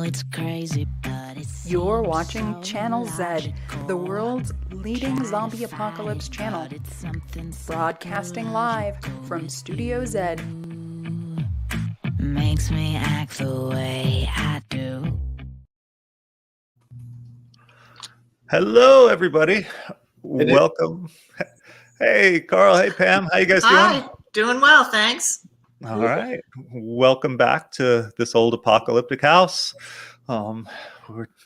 know it's crazy, but it's You're watching Channel Z, the world's leading zombie apocalypse channel, broadcasting live from Studio Z. Makes me act the way I do. Hello, everybody. Welcome. Hey, Carl. Hey, Pam. How you guys doing? Hi, doing well, thanks. All right. Welcome back to this old apocalyptic house.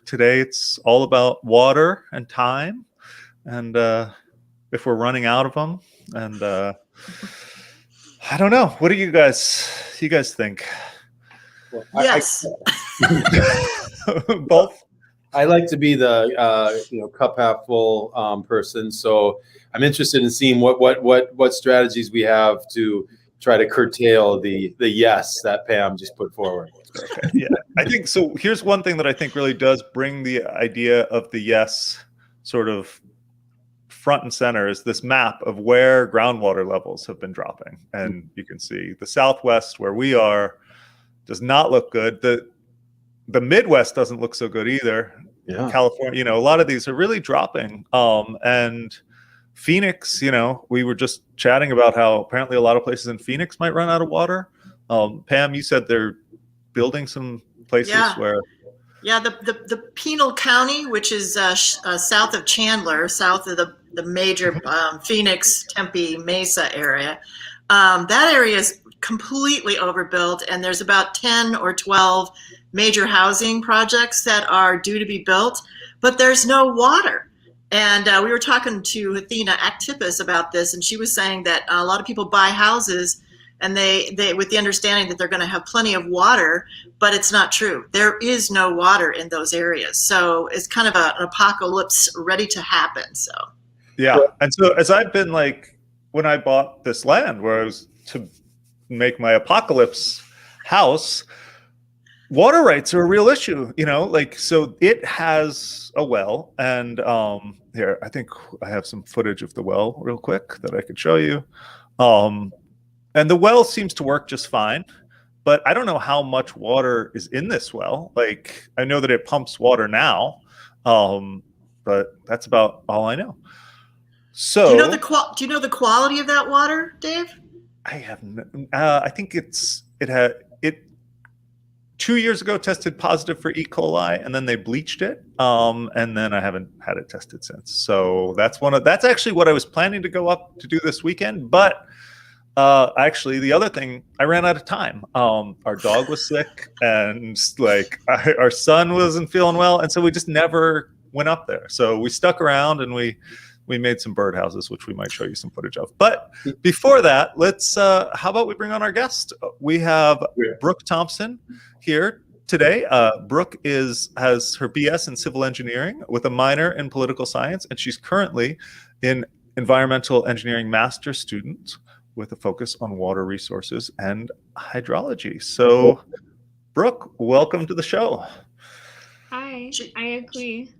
Today it's all about water and time, and if we're running out of them. And I don't know. What do you guys think? Well, yes. Both. I like to be the cup half full person, so I'm interested in seeing what strategies we have to try to curtail the yes that Pam just put forward. Okay. Yeah, I think so. Here's one thing that I think really does bring the idea of the yes sort of front and center is this map of where groundwater levels have been dropping, and you can see the Southwest where we are does not look good. The Midwest doesn't look so good either. Yeah. California, a lot of these are really dropping. And Phoenix, we were just chatting about how apparently a lot of places in Phoenix might run out of water. Pam, you said they're building some places where. Yeah, the Pinal County, which is south of Chandler, south of the major Phoenix, Tempe, Mesa area. That area is completely overbuilt, and there's about 10 or 12 major housing projects that are due to be built, but there's no water. And we were talking to Athena Actipus about this, and she was saying that a lot of people buy houses and they with the understanding that they're going to have plenty of water, but it's not true. There is no water in those areas. So it's kind of an apocalypse ready to happen. So yeah. And so as I've been when I bought this land where I was to make my apocalypse house, water rights are a real issue, so it has a well, and here, I think I have some footage of the well real quick that I could show you. And the well seems to work just fine, but I don't know how much water is in this well. I know that it pumps water now, but that's about all I know. So do you know the quality of that water, Dave? I have I think it 2 years ago tested positive for E. coli, and then they bleached it, and then I haven't had it tested since. So that's actually what I was planning to go up to do this weekend. But actually, the other thing, I ran out of time. Our dog was sick, and our son wasn't feeling well, and so we just never went up there. So we stuck around, and we made some birdhouses, which we might show you some footage of. But before that, let's how about we bring on our guest? We have Brook Thompson here today. Brook has her BS in civil engineering with a minor in political science, and she's currently an environmental engineering master student with a focus on water resources and hydrology. So, Brook, welcome to the show. Hi, I agree.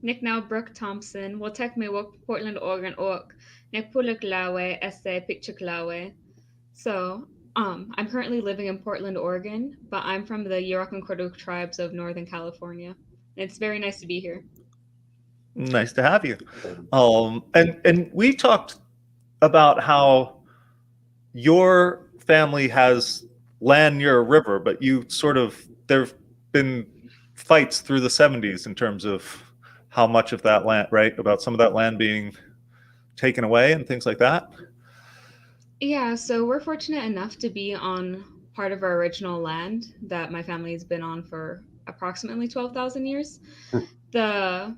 Nick now Brook Thompson. We'll take me work Portland, Oregon, Nick Pulak Lawe, essay picture Lawe. So, I'm currently living in Portland, Oregon, but I'm from the Yurok and Korduk tribes of Northern California. It's very nice to be here. Nice to have you. And we talked about how your family has land near a river, but there've been fights through the 70s in terms of how much of that land, right? About some of that land being taken away and things like that. Yeah, so we're fortunate enough to be on part of our original land that my family has been on for approximately 12,000 years. The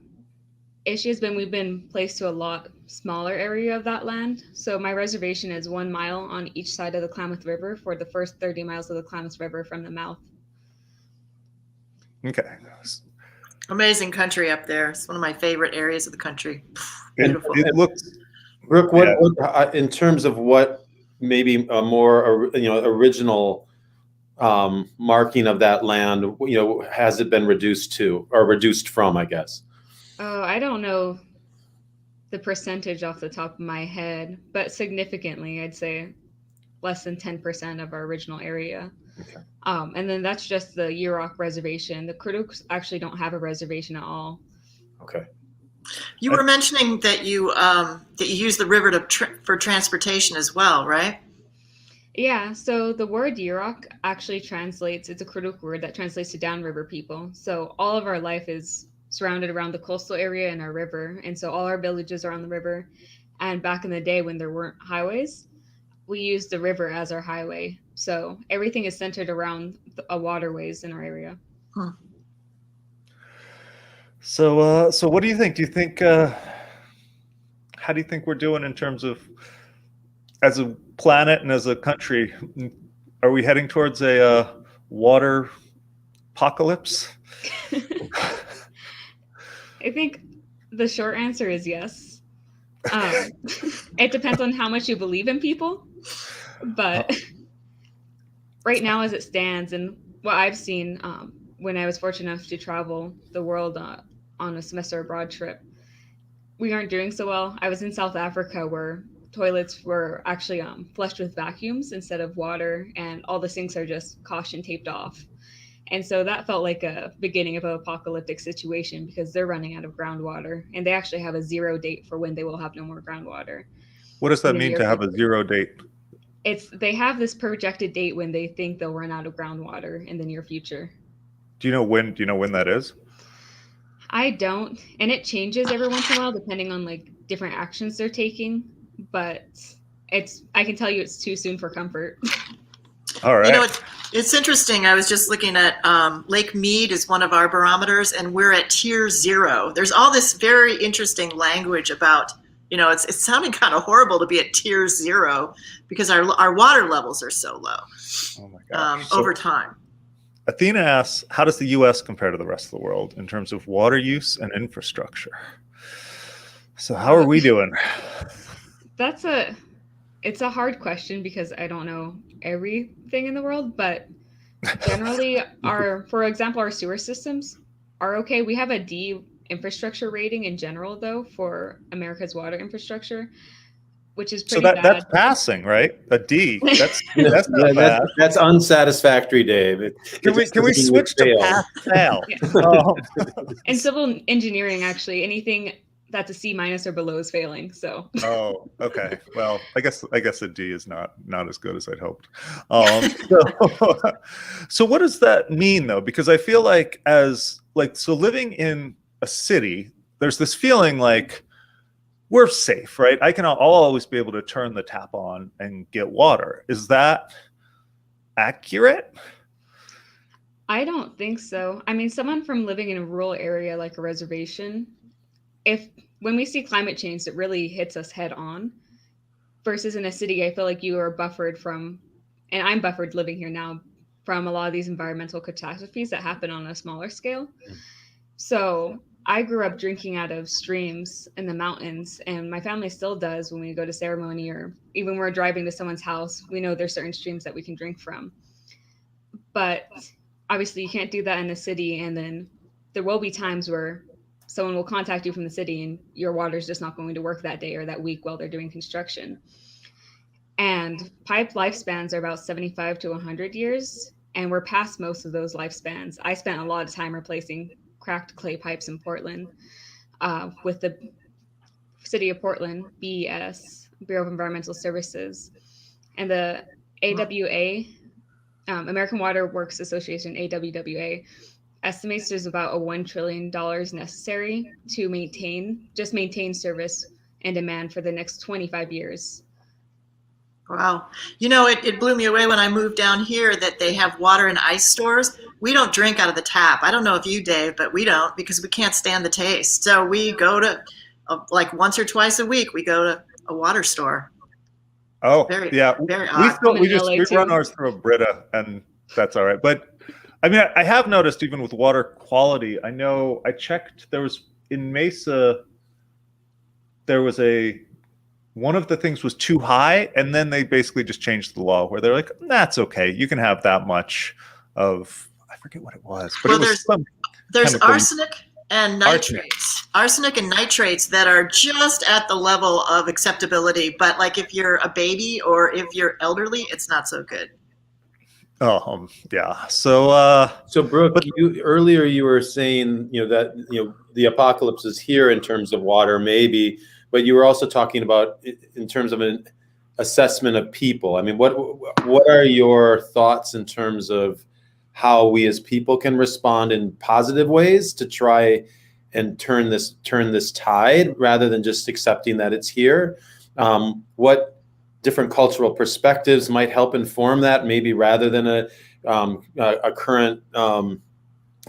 issue has been we've been placed to a lot smaller area of that land. So my reservation is 1 mile on each side of the Klamath River for the first 30 miles of the Klamath River from the mouth. Okay. Amazing country up there. It's one of my favorite areas of the country. Beautiful. It looks. Brooke, what in terms of what maybe a more original marking of that land, has it been reduced to or reduced from, I guess? Oh, I don't know the percentage off the top of my head, but significantly, I'd say less than 10% of our original area. Okay. And then that's just the Yurok reservation. The Kruduks actually don't have a reservation at all. Okay. You were mentioning that you use the river for transportation as well, right? Yeah, so the word Yurok actually translates, it's a Kurduk word that translates to downriver people. So all of our life is surrounded around the coastal area and our river. And so all our villages are on the river. And back in the day when there weren't highways, we used the river as our highway. So everything is centered around the waterways in our area. Hmm. So what do you think? Do you think, how do you think we're doing in terms of, as a planet and as a country, are we heading towards a water apocalypse? I think the short answer is yes. It depends on how much you believe in people. But right now, as it stands, and what I've seen when I was fortunate enough to travel the world on a semester abroad trip, we aren't doing so well. I was in South Africa where toilets were actually flushed with vacuums instead of water, and all the sinks are just caution taped off. And so that felt like a beginning of an apocalyptic situation because they're running out of groundwater, and they actually have a zero date for when they will have no more groundwater. What does that mean to have a zero date? They have this projected date when they think they'll run out of groundwater in the near future. Do you know when that is? I don't, and it changes every once in a while depending on like different actions they're taking. But I can tell you it's too soon for comfort. All right. You know, it's interesting. I was just looking at Lake Mead is one of our barometers, and we're at tier 0. There's all this very interesting language about, you know, it's sounding kind of horrible to be at tier 0 because our water levels are so low. Oh my gosh. Over time. Athena asks, how does the U.S. compare to the rest of the world in terms of water use and infrastructure? So how are we doing? It's a hard question because I don't know everything in the world, but generally for example, our sewer systems are okay. We have a D infrastructure rating in general though for America's water infrastructure, which is pretty bad. That's passing, right? A D. That's not bad. That's unsatisfactory, Dave. Can we switch to pass fail? Yeah. In civil engineering, actually, anything that's a C- or below is failing. So. Oh, okay. Well, I guess a D is not as good as I'd hoped. So what does that mean though? Because I feel like so living in a city, there's this feeling like we're safe, right? I'll always be able to turn the tap on and get water. Is that accurate? I don't think so. I mean, someone from living in a rural area like a reservation, when we see climate change, it really hits us head on. Versus in a city, I feel like you are buffered from, and I'm buffered living here now, from a lot of these environmental catastrophes that happen on a smaller scale. So I grew up drinking out of streams in the mountains, and my family still does when we go to ceremony or even when we're driving to someone's house. We know there's certain streams that we can drink from. But obviously you can't do that in the city, and then there will be times where someone will contact you from the city and your water's just not going to work that day or that week while they're doing construction. And pipe lifespans are about 75 to 100 years, and we're past most of those lifespans. I spent a lot of time replacing cracked clay pipes in Portland with the City of Portland, BES, Bureau of Environmental Services, and the AWA, American Water Works Association, AWWA, estimates there's about $1 trillion necessary to maintain service and demand for the next 25 years. Wow. You know, it blew me away when I moved down here that they have water and ice stores. We don't drink out of the tap. I don't know if you, Dave, but we don't because we can't stand the taste. So we go to, like once or twice a week, we go to a water store. Oh, Very odd. We run ours through a Brita, and that's all right. But I mean, I have noticed even with water quality, I know I checked, in Mesa, one of the things was too high, and then they basically just changed the law where they're like, that's okay. You can have that much of, I forget what it was. But well, there's arsenic and nitrates. Arsenic and nitrates that are just at the level of acceptability. But like if you're a baby or if you're elderly, it's not so good. Yeah. So So Brooke, but you earlier you were saying, that, the apocalypse is here in terms of water, maybe, but you were also talking about in terms of an assessment of people. I mean, what are your thoughts in terms of how we as people can respond in positive ways to try and turn this tide rather than just accepting that it's here? What different cultural perspectives might help inform that, maybe rather than a current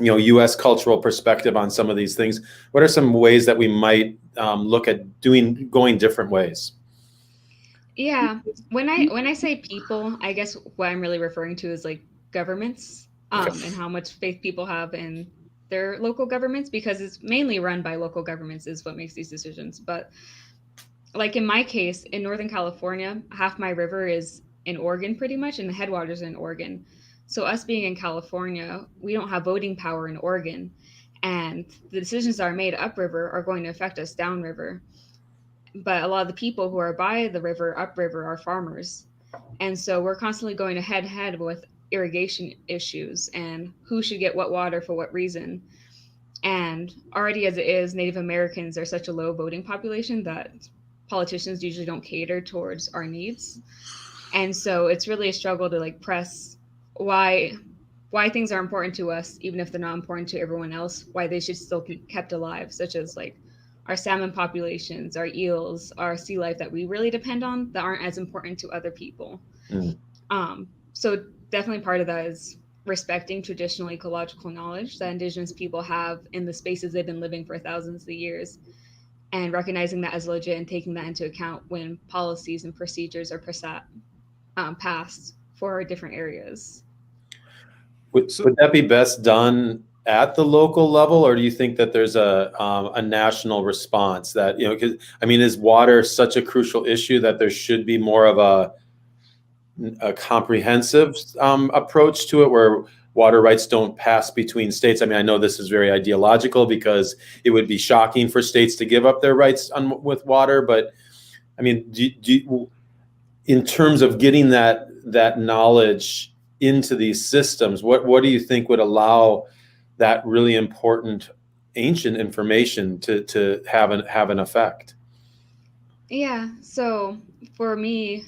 U.S. cultural perspective on some of these things? What are some ways that we might look at going different ways? Yeah, when I say people, I guess what I'm really referring to is like governments, and how much faith people have in their local governments, because it's mainly run by local governments is what makes these decisions. But like in my case, in Northern California, half my river is in Oregon pretty much, and the headwaters are in Oregon. So us being in California, we don't have voting power in Oregon, and the decisions that are made upriver are going to affect us downriver. But a lot of the people who are by the river upriver are farmers, and so we're constantly going to head to head with irrigation issues and who should get what water for what reason. And already as it is, Native Americans are such a low voting population that politicians usually don't cater towards our needs. And so it's really a struggle to like press why why things are important to us, even if they're not important to everyone else, why they should still be kept alive, such as like our salmon populations, our eels, our sea life that we really depend on that aren't as important to other people. Mm. So definitely part of that is respecting traditional ecological knowledge that indigenous people have in the spaces they've been living for thousands of years, and recognizing that as legit and taking that into account when policies and procedures are passed for different areas. Would that be best done at the local level, or do you think that there's a national response that, 'cause, I mean, is water such a crucial issue that there should be more of a comprehensive approach to it, where water rights don't pass between states? I mean, I know this is very ideological because it would be shocking for states to give up their rights with water, but I mean, in terms of getting that knowledge into these systems, what do you think would allow that really important ancient information to have an effect? Yeah, so for me,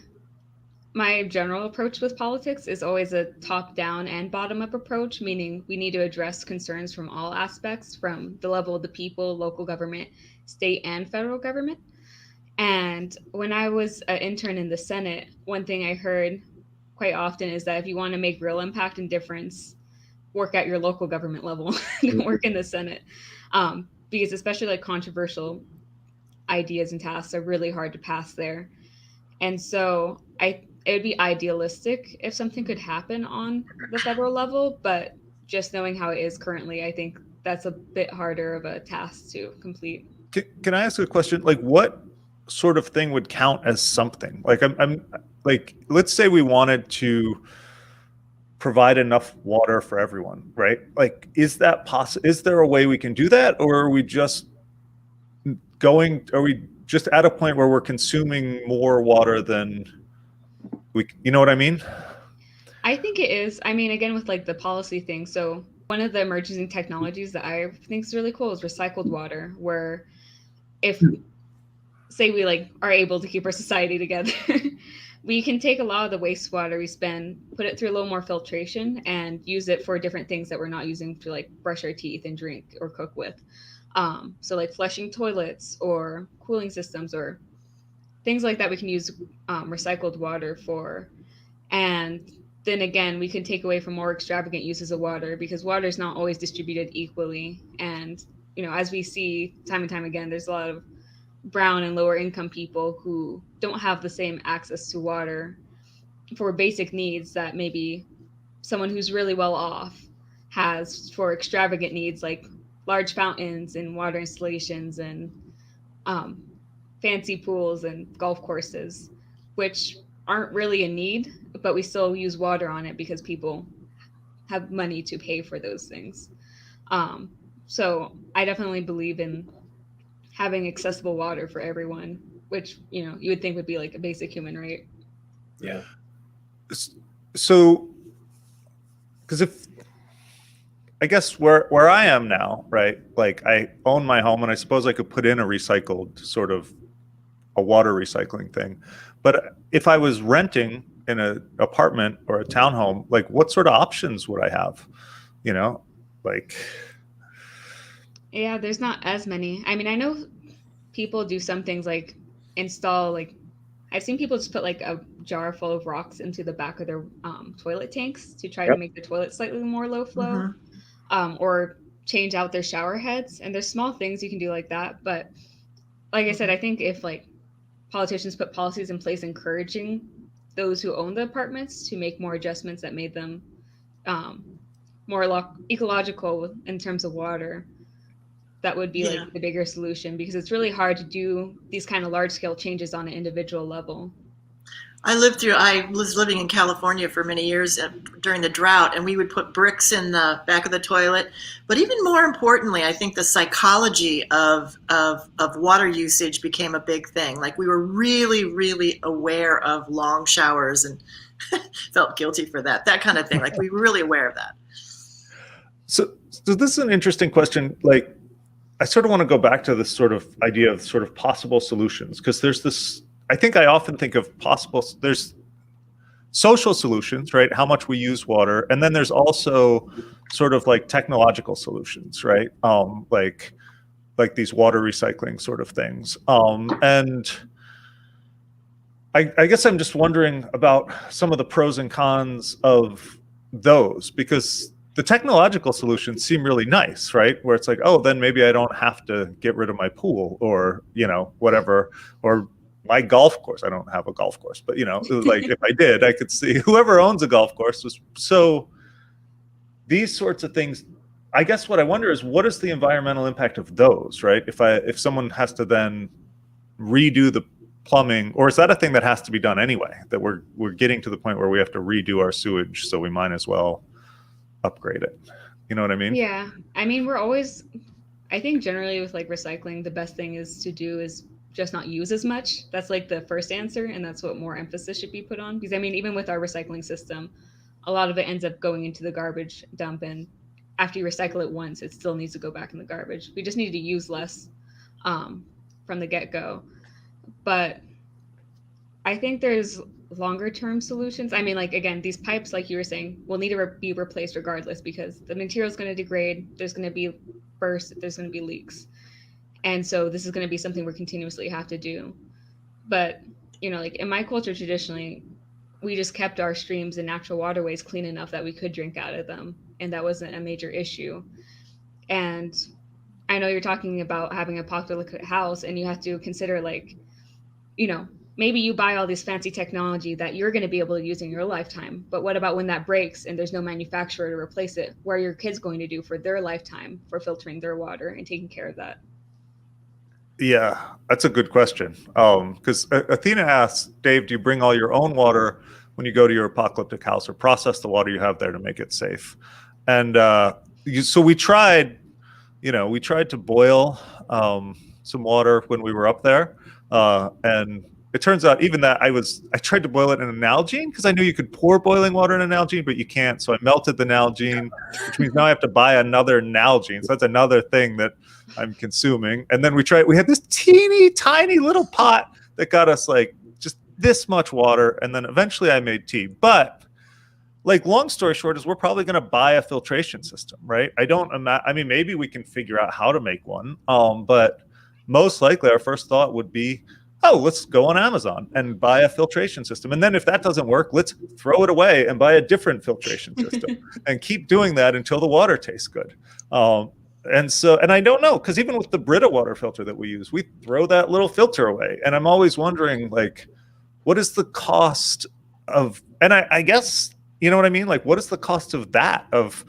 my general approach with politics is always a top down and bottom up approach, meaning we need to address concerns from all aspects, from the level of the people, local government, state, and federal government. And when I was an intern in the Senate, one thing I heard quite often is that if you want to make real impact and difference, work at your local government level, don't work in the Senate. Because especially like controversial ideas and tasks are really hard to pass there. And so it would be idealistic if something could happen on the federal level, but just knowing how it is currently, I think that's a bit harder of a task to complete. Can I ask a question? Like, what sort of thing would count as something? Like, I'm like, let's say we wanted to provide enough water for everyone, right? Like, is that possible? Is there a way we can do that, or are we just at a point where we're consuming more water than you know what I mean? I think it is. I mean, again, with like the policy thing. So one of the emerging technologies that I think is really cool is recycled water, where if say we like are able to keep our society together, we can take a lot of the wastewater we spend, put it through a little more filtration, and use it for different things that we're not using to like brush our teeth and drink or cook with. So like flushing toilets or cooling systems or things like that we can use recycled water for. And then again, we can take away from more extravagant uses of water, because water is not always distributed equally. And, as we see time and time again, there's a lot of brown and lower income people who don't have the same access to water for basic needs that maybe someone who's really well off has for extravagant needs like large fountains and water installations and fancy pools and golf courses, which aren't really a need, but we still use water on it because people have money to pay for those things. So I definitely believe in having accessible water for everyone, which, you would think would be like a basic human right. Yeah. So because if I guess where I am now, right? Like I own my home, and I suppose I could put in a recycled sort of a water recycling thing. But if I was renting in an apartment or a townhome, like what sort of options would I have? You know, like Yeah, there's not as many. I mean, I know people do some things like install like I've seen people just put like a jar full of rocks into the back of their toilet tanks to try to make the toilet slightly more low flow, or change out their shower heads. And there's small things you can do like that. But like I said, I think if like politicians put policies in place encouraging those who own the apartments to make more adjustments that made them more ecological in terms of water, that would be like the bigger solution, because it's really hard to do these kind of large scale changes on an individual level. I was living in California for many years during the drought, and we would put bricks in the back of the toilet. But even more importantly, I think the psychology of water usage became a big thing. Like we were really, really aware of long showers and felt guilty for that kind of thing. Like we were really aware of that. So this is an interesting question. Like I sort of want to go back to this sort of idea of sort of possible solutions, because there's this, I think I often think of there's social solutions, right? How much we use water. And then there's also sort of like technological solutions, right? Like these water recycling sort of things. And I guess I'm just wondering about some of the pros and cons of those, because the technological solutions seem really nice, right? Where it's like, oh, then maybe I don't have to get rid of my pool or, you know, whatever, or my golf course. I don't have a golf course, but, you know, like if I did, I could see whoever owns a golf course. So these sorts of things, I guess what I wonder is what is the environmental impact of those, right? If someone has to then redo the plumbing, or is that a thing that has to be done anyway, that we're getting to the point where we have to redo our sewage, so we might as well upgrade it? You know what I mean? Yeah. I mean, I think generally with like recycling, the best thing is to do is just not use as much. That's like the first answer. And that's what more emphasis should be put on. Because I mean, even with our recycling system, a lot of it ends up going into the garbage dump. And after you recycle it once, it still needs to go back in the garbage. We just need to use less from the get-go. But I think there's longer term solutions. I mean, like, again, these pipes, like you were saying, will need to be replaced regardless, because the material is going to degrade. There's going to be bursts. There's going to be leaks. And so this is going to be something we're continuously have to do. But, you know, like in my culture, traditionally, we just kept our streams and natural waterways clean enough that we could drink out of them. And that wasn't a major issue. And I know you're talking about having a apocalyptic house, and you have to consider, like, you know, maybe you buy all this fancy technology that you're going to be able to use in your lifetime. But what about when that breaks and there's no manufacturer to replace it? What are your kids going to do for their lifetime for filtering their water and taking care of that? Yeah, that's a good question. Because Athena asks, Dave, do you bring all your own water when you go to your apocalyptic house, or process the water you have there to make it safe? And so we tried to boil some water when we were up there. And it turns out even that I tried to boil it in an Nalgene, because I knew you could pour boiling water in a Nalgene, but you can't. So I melted the Nalgene, which means now I have to buy another Nalgene. So that's another thing that I'm consuming. And then we had this teeny tiny little pot that got us like just this much water. And then eventually I made tea. But like, long story short is we're probably going to buy a filtration system, right? I mean, maybe we can figure out how to make one. But most likely our first thought would be, oh, let's go on Amazon and buy a filtration system. And then if that doesn't work, let's throw it away and buy a different filtration system and keep doing that until the water tastes good. And I don't know, because even with the Brita water filter that we use, we throw that little filter away. And I'm always wondering, like, what is the cost of, and I guess, you know what I mean? Like, what is the cost of that, of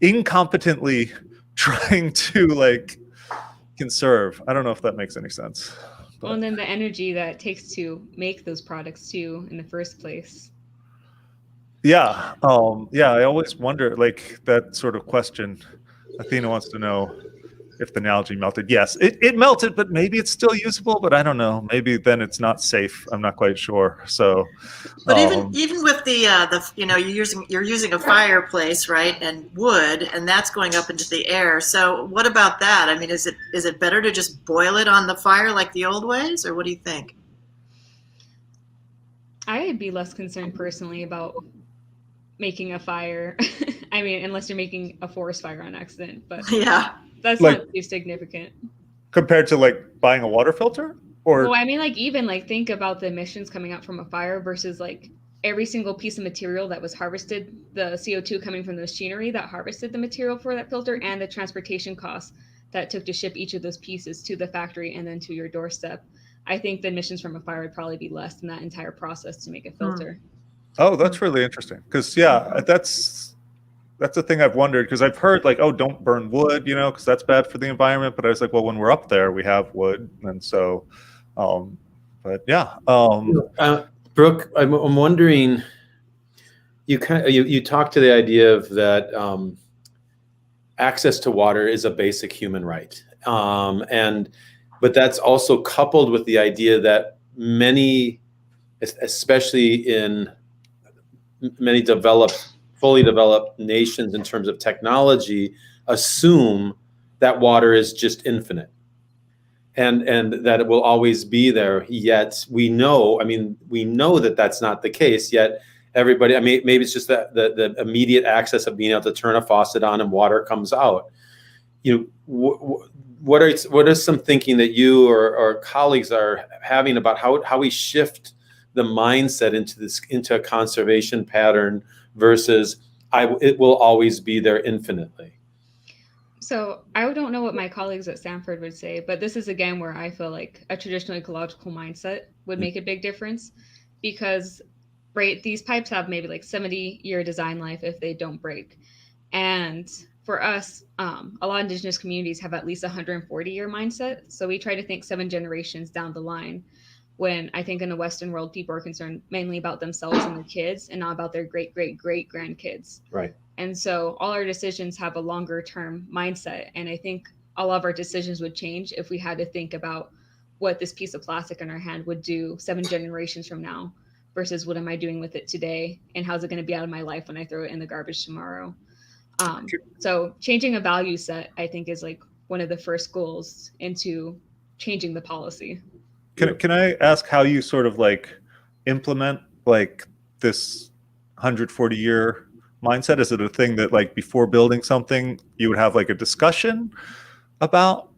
incompetently trying to like conserve? I don't know if that makes any sense. But. Well, and then the energy that it takes to make those products too in the first place. Yeah. I always wonder, like, that sort of question. Athena wants to know if the analogy melted. Yes, it melted, but maybe it's still usable. But I don't know. Maybe then it's not safe. I'm not quite sure. So, But even with the you're using a fireplace, right, and wood, and that's going up into the air. So what about that? I mean, is it better to just boil it on the fire like the old ways, or what do you think? I'd be less concerned personally about making a fire. I mean, unless you're making a forest fire on accident, but Yeah. that's Like- not too significant. compared to like buying a water filter, or Well, I mean, like even like think about the emissions coming out from a fire versus like every single piece of material that was harvested, the CO2 coming from the machinery that harvested the material for that filter, and the transportation costs that took to ship each of those pieces to the factory and then to your doorstep. I think the emissions from a fire would probably be less than that entire process to make a filter. oh, that's really interesting. Because that's the thing I've wondered. Because I've heard like, oh, don't burn wood, because that's bad for the environment. But I was like, well, when we're up there, we have wood, and so, but yeah. Brooke, I'm wondering. You talked to the idea of that access to water is a basic human right, but that's also coupled with the idea that many, especially in many fully developed nations in terms of technology, assume that water is just infinite. And that it will always be there. Yet we know that that's not the case. Yet everybody, I mean, maybe it's just that the immediate access of being able to turn a faucet on and water comes out. What are some thinking that you or colleagues are having about how we shift the mindset into a conservation pattern versus it will always be there infinitely? So I don't know what my colleagues at Stanford would say, but this is again where I feel like a traditional ecological mindset would make a big difference, because right, these pipes have maybe like 70-year design life if they don't break. And for us, a lot of indigenous communities have at least 140-year mindset. So we try to think 7 generations down the line, when I think in the Western world, people are concerned mainly about themselves and their kids and not about their great, great, great grandkids. Right. And so all our decisions have a longer term mindset. And I think a lot of our decisions would change if we had to think about what this piece of plastic in our hand would do 7 generations from now versus what am I doing with it today, and how's it going to be out of my life when I throw it in the garbage tomorrow. So changing a value set, I think, is like one of the first goals into changing the policy. Can I ask how you sort of like implement like this 140-year mindset? Is it a thing that like before building something you would have like a discussion about,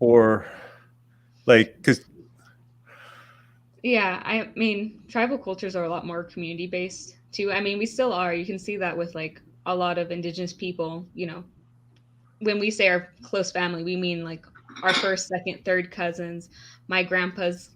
or like, because Yeah, I mean, tribal cultures are a lot more community based too. I mean, we still are. You can see that with like a lot of indigenous people, when we say our close family, we mean like our first, second, third cousins, my grandpa's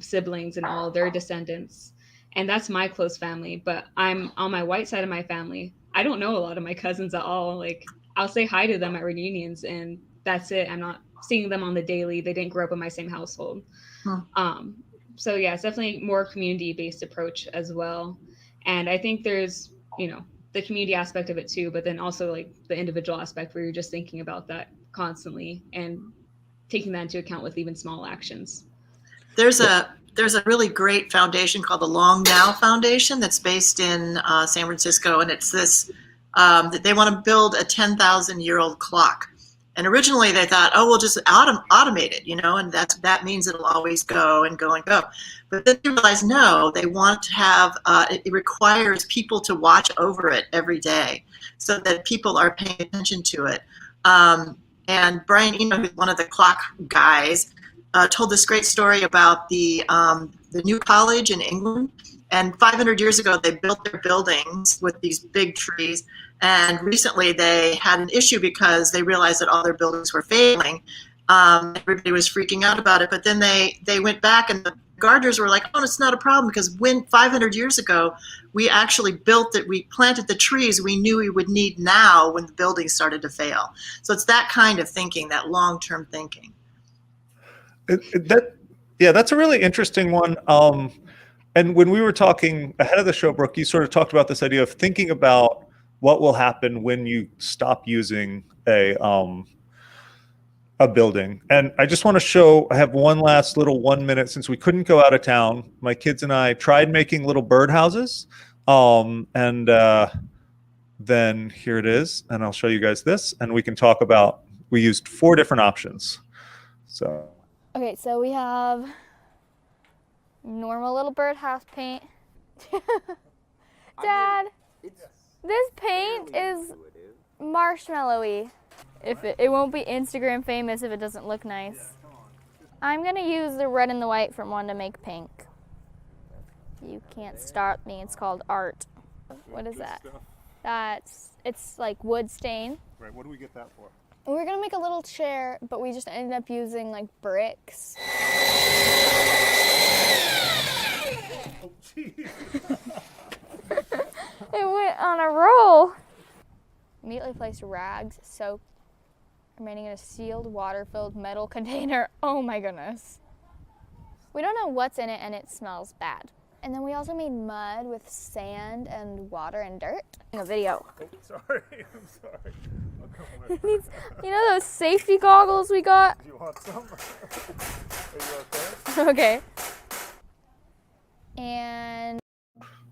siblings and all their descendants. And that's my close family. But I'm on my white side of my family. I don't know a lot of my cousins at all. Like I'll say hi to them at reunions and that's it. I'm not seeing them on the daily. They didn't grow up in my same household. So yeah, it's definitely more community-based approach as well. And I think there's, the community aspect of it too, but then also like the individual aspect where you're just thinking about that constantly and taking that into account with even small actions. There's a really great foundation called the Long Now Foundation that's based in San Francisco, and it's this that they want to build a 10,000-year-old clock. And originally they thought, oh, we'll just automate it, and that means it'll always go and go and go. But then they realized, no, they want to have, it requires people to watch over it every day so that people are paying attention to it. And Brian, who's one of the clock guys, told this great story about the new college in England. And 500 years ago, they built their buildings with these big trees. And recently they had an issue because they realized that all their buildings were failing. Everybody was freaking out about it. But then they went back and the gardeners were like, oh, it's not a problem because when 500 years ago, we actually built it, we planted the trees we knew we would need now when the buildings started to fail. So it's that kind of thinking, that long-term thinking. That's a really interesting one. And when we were talking ahead of the show, Brooke, you sort of talked about this idea of thinking about what will happen when you stop using a a building. And I just want to show, I have one last little 1 minute since we couldn't go out of town. My kids and I tried making little birdhouses. Then here it is. And I'll show you guys this and we can talk about, we used 4 different options. So. Okay, so we have normal little birdhouse paint. Dad, this paint is marshmallowy. It won't be Instagram famous if it doesn't look nice. I'm gonna use the red and the white from one to make pink. You can't stop me, it's called art. What is that? It's like wood stain. Right, what do we get that for? We were gonna make a little chair, but we just ended up using like bricks. Oh, geez. It went on a roll. Immediately placed rags, soap, remaining in a sealed, water-filled metal container. Oh my goodness. We don't know what's in it and it smells bad. And then we also made mud with sand and water and dirt. In a video. Oh, sorry, I'm sorry. I'll come with You know those safety goggles we got? you want some? Are you okay? Okay. And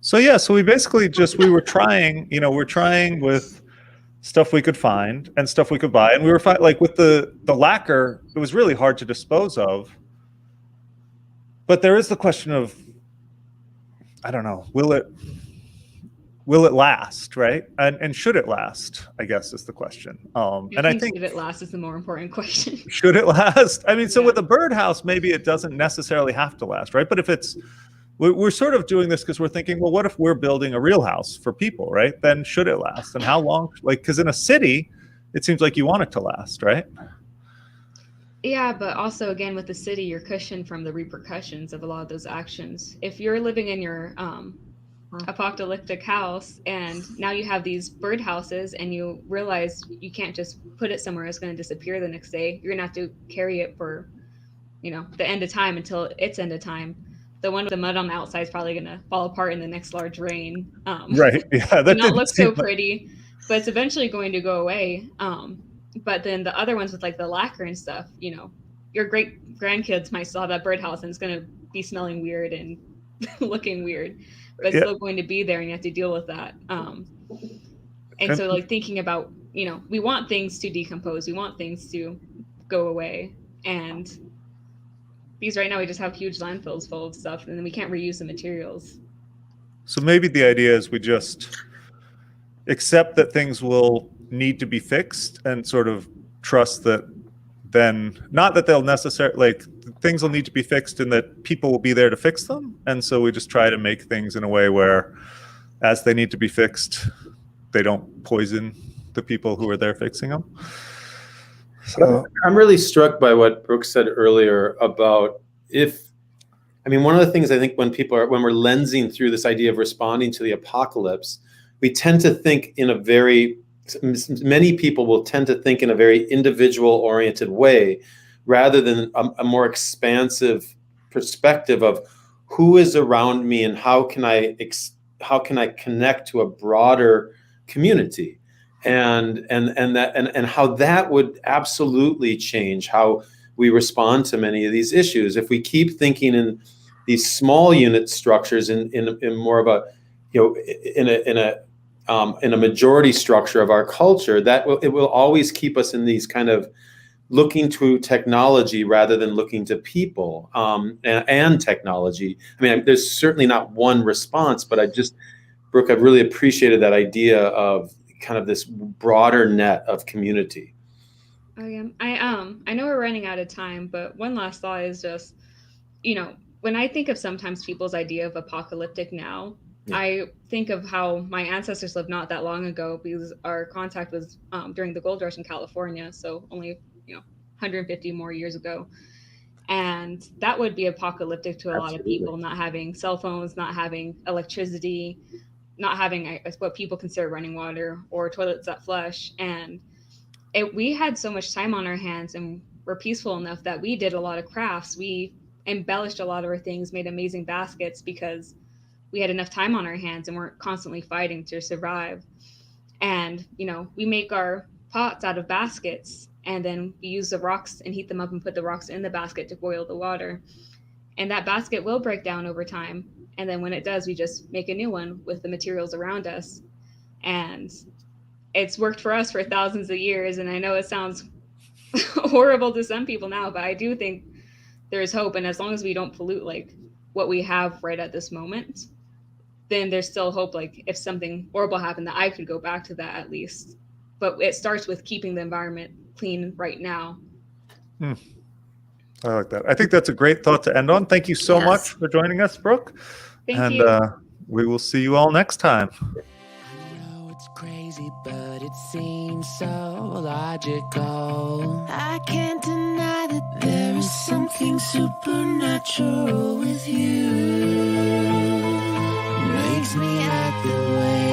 So yeah, so we basically just, we were trying, we're trying with stuff we could find and stuff we could buy. And we were like with the lacquer, it was really hard to dispose of. But there is the question of, I don't know, will it last, right? And should it last, I guess is the question. I think should it last is the more important question. should it last? I mean, so with a birdhouse, maybe it doesn't necessarily have to last, right? But if we're sort of doing this because we're thinking, well, what if we're building a real house for people, right? Then should it last? And how long? Like, because in a city, it seems like you want it to last, right? Yeah, but also again with the city, you're cushioned from the repercussions of a lot of those actions. If you're living in your apocalyptic house and now you have these birdhouses and you realize you can't just put it somewhere, it's going to disappear the next day. You're going to have to carry it for, the end of time until it's end of time. The one with the mud on the outside is probably going to fall apart in the next large rain. Right. Yeah. That not look so pretty, but it's eventually going to go away. But then the other ones with like the lacquer and stuff, your great grandkids might still have that birdhouse and it's going to be smelling weird and looking weird, but it's still going to be there and you have to deal with that. And so like thinking about, we want things to decompose. We want things to go away. And these right now, we just have huge landfills full of stuff and then we can't reuse the materials. So maybe the idea is we just accept that things will need to be fixed and sort of trust that then, not that they'll necessarily, like things will need to be fixed and that people will be there to fix them. And so we just try to make things in a way where as they need to be fixed, they don't poison the people who are there fixing them. So I'm really struck by what Brooke said earlier about one of the things I think when we're lensing through this idea of responding to the apocalypse, we tend to think many people will tend to think in a very individual oriented way rather than a more expansive perspective of who is around me and how can I connect to a broader community. And how that would absolutely change how we respond to many of these issues. If we keep thinking in these small unit structures in more of a, in a majority structure of our culture, it will always keep us in these kind of looking to technology rather than looking to people and technology. There's certainly not one response, but Brooke, I've really appreciated that idea of kind of this broader net of community. I know we're running out of time, but one last thought is just, when I think of sometimes people's idea of apocalyptic now, I think of how my ancestors lived not that long ago because our contact was during the gold rush in California, so only 150 more years ago. And that would be apocalyptic to a lot of people, not having cell phones, not having electricity, not having what people consider running water or toilets that flush. And we had so much time on our hands and were peaceful enough that we did a lot of crafts. We embellished a lot of our things, made amazing baskets because we had enough time on our hands and weren't constantly fighting to survive. And, we make our pots out of baskets and then we use the rocks and heat them up and put the rocks in the basket to boil the water. And that basket will break down over time. And then when it does, we just make a new one with the materials around us. And it's worked for us for thousands of years. And I know it sounds horrible to some people now, but I do think there's hope. And as long as we don't pollute like what we have right at this moment, then there's still hope. Like if something horrible happened, that I could go back to that at least. But it starts with keeping the environment clean right now. I like that. I think that's a great thought to end on. Thank you so much for joining us, Brooke. Thank you. We will see you all next time. I know it's crazy, but it seems so logical. I can't deny that there is something supernatural with you. Makes me act the way